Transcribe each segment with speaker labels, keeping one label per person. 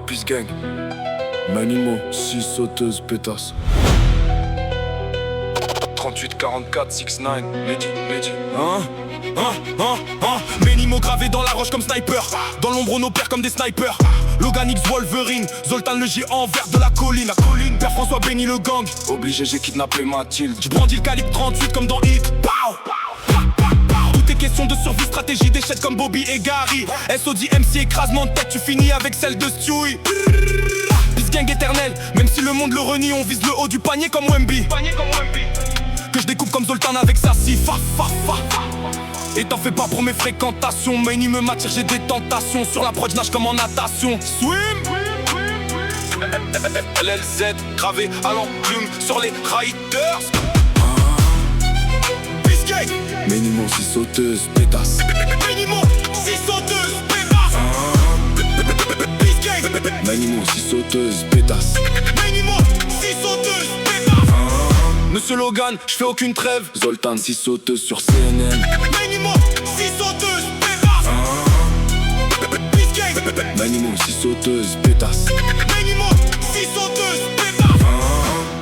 Speaker 1: Peace Gang. Manimo, 6 sauteuses, pétasse. 38-44, 6-9, Mehdi.
Speaker 2: Menimo gravé dans la roche comme sniper. Dans l'ombre on opère comme des snipers. Logan X Wolverine, Zoltan le géant vert de la colline. Père François bénit le gang.
Speaker 1: Obligé, j'ai kidnappé Mathilde.
Speaker 2: J'brandis le calibre 38 comme dans Hit. Tout est question de survie, stratégie d'échec comme Bobby et Gary. SOD MC écrasement de tête, tu finis avec celle de Stewie. Peace Gang éternel, même si le monde le renie, on vise le haut du panier comme Wemby. Que je découpe comme Zoltan avec sa scie. Et t'en fais pas pour mes fréquentations. Many me m'attire, j'ai des tentations. Sur la prod, je nage comme en natation. Swim. LLZ gravé à l'enclume sur les riders. Peace Gang.
Speaker 1: Manimo, 6 sauteuses, pétasse.
Speaker 2: Manimo, 6 sauteuses, pétasse. Peace Gang.
Speaker 1: Manimo, 6 sauteuses, pétasse.
Speaker 2: Manimo, 6 sauteuses, pétasse. Monsieur Logan, je fais aucune trêve.
Speaker 1: Zoltan, 6 sauteuses sur CNN.
Speaker 2: Manimo, 6 sauteuses, pétasse. Peace Gang.
Speaker 1: Manimo, 6 sauteuses, pétasse.
Speaker 2: Manimo, 6 sauteuses, pétasse.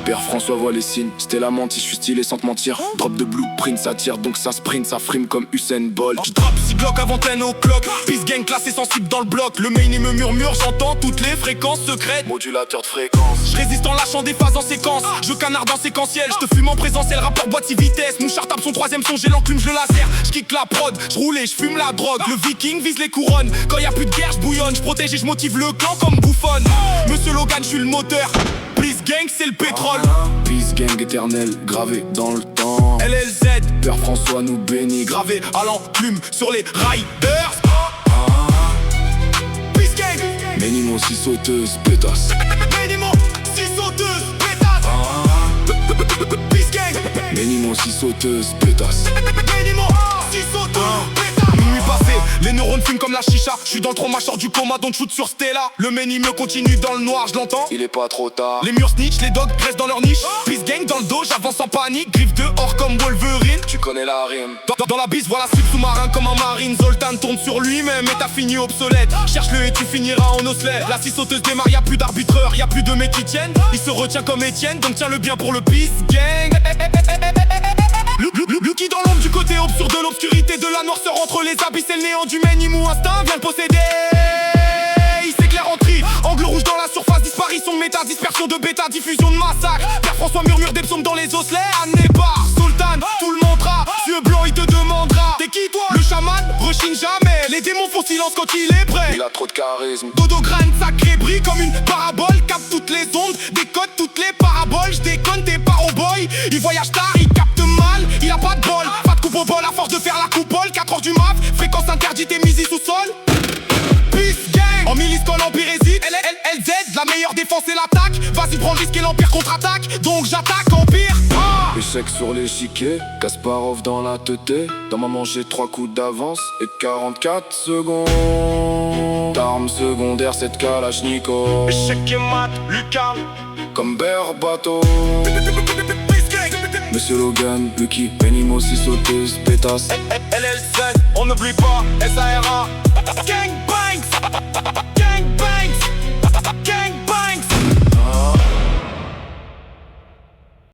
Speaker 1: Père François voit les signes, Stella menti, je suis stylé sans te mentir. Drop de blueprint, ça tire donc ça sprint, ça frime comme Usain Bolt.
Speaker 2: J'drape 6 Glock avant 10 o'clock. Peace Gang classé sensible dans le bloc. Le main il me murmure, j'entends toutes les fréquences secrètes.
Speaker 1: Modulateur de fréquence.
Speaker 2: Je résiste en lâchant des phases en séquence. Je canarde en séquentiel, je te fume en présentiel. Rapport boîte 6 vitesses. Mouchard tape son troisième son, j'ai l'enclume, je le laser. Je kick la prod, je roule et je fume la drogue. Le viking vise les couronnes. Quand y a plus de guerre, je bouillonne. Je protège et je motive le clan comme bouffonne. Monsieur Logan, je suis le moteur. Peace Gang, c'est le pétrole.
Speaker 1: Peace Gang éternel, gravé dans le temps.
Speaker 2: LLZ,
Speaker 1: Père François nous bénit,
Speaker 2: gravé à l'enclume sur les riders. Peace Gang.
Speaker 1: Manimo, 6 sauteuses, pétasse.
Speaker 2: Manimo, 6 sauteuses, pétasse. Peace Gang.
Speaker 1: Manimo, 6 sauteuses, pétasse.
Speaker 2: Manimo, 6 sauteuses, pétasse. Minuit passé, les neurones fument comme la chicha. J'suis dans le trauma, sors du coma, donc shoot sur Stella. Le meni me continue dans le noir, je l'entends.
Speaker 1: Il est pas trop tard.
Speaker 2: Les murs snitch, les dogs restent dans leur niche. Peace Gang dans le dos, j'avance en panique. Griffe dehors comme Wolverine.
Speaker 1: Tu connais la rime.
Speaker 2: Dans la bise, voilà sub sous-marin comme un marine. Zoltan tourne sur lui-même et t'as fini obsolète. Cherche-le et tu finiras en osselet. La 6 sauteuse démarre, y'a plus d'arbitreur, y'a plus de mecs qui tiennent. Il se retient comme Étienne, donc tiens-le bien pour le Peace Gang. Lucky dans l'ombre du côté obscur de l'obscurité, de la noirceur entre les abysses et le néant du Manimo. Instinct vient le posséder. Il s'éclaire en tri, angle rouge dans la surface, disparition de méta, dispersion de bêta, diffusion de massacre. Père François murmure des psaumes dans les osselets. Anné par Sultan, tout le montrera. Yeux blancs, il te demandera. T'es qui toi? Le chaman rechigne jamais. Les démons font silence quand il est prêt.
Speaker 1: Il a trop de charisme.
Speaker 2: Dodo graine sacré brille comme une parabole. Capte toutes les ondes, décode toutes les paraboles. J'déconne tes paro boy. Il voyage tard, il capte mal. Il a pas de bol, pas de coupe au bol à force de faire la coupole. 4h du mat, fréquence interdite et mise sous-sol. Peace Gang, en milice quand l'empire hésite. LZ, la meilleure défense et l'attaque. Vas-y prends le risque et l'empire contre-attaque. Donc j'attaque empire.
Speaker 1: Échec sur l'échiquier, Kasparov dans la teuté. Dans ma j'ai 3 coups d'avance et 44 secondes. Arme secondaire, cette Kalachnikov.
Speaker 2: Échec et mat, Lucarne.
Speaker 1: Comme Berbato.
Speaker 2: Peace Gang.
Speaker 1: Monsieur Logan, Lucky, Manimo, 6 sauteuses, pétasse.
Speaker 2: LLZ, on n'oublie pas, SARA. Gang bangs.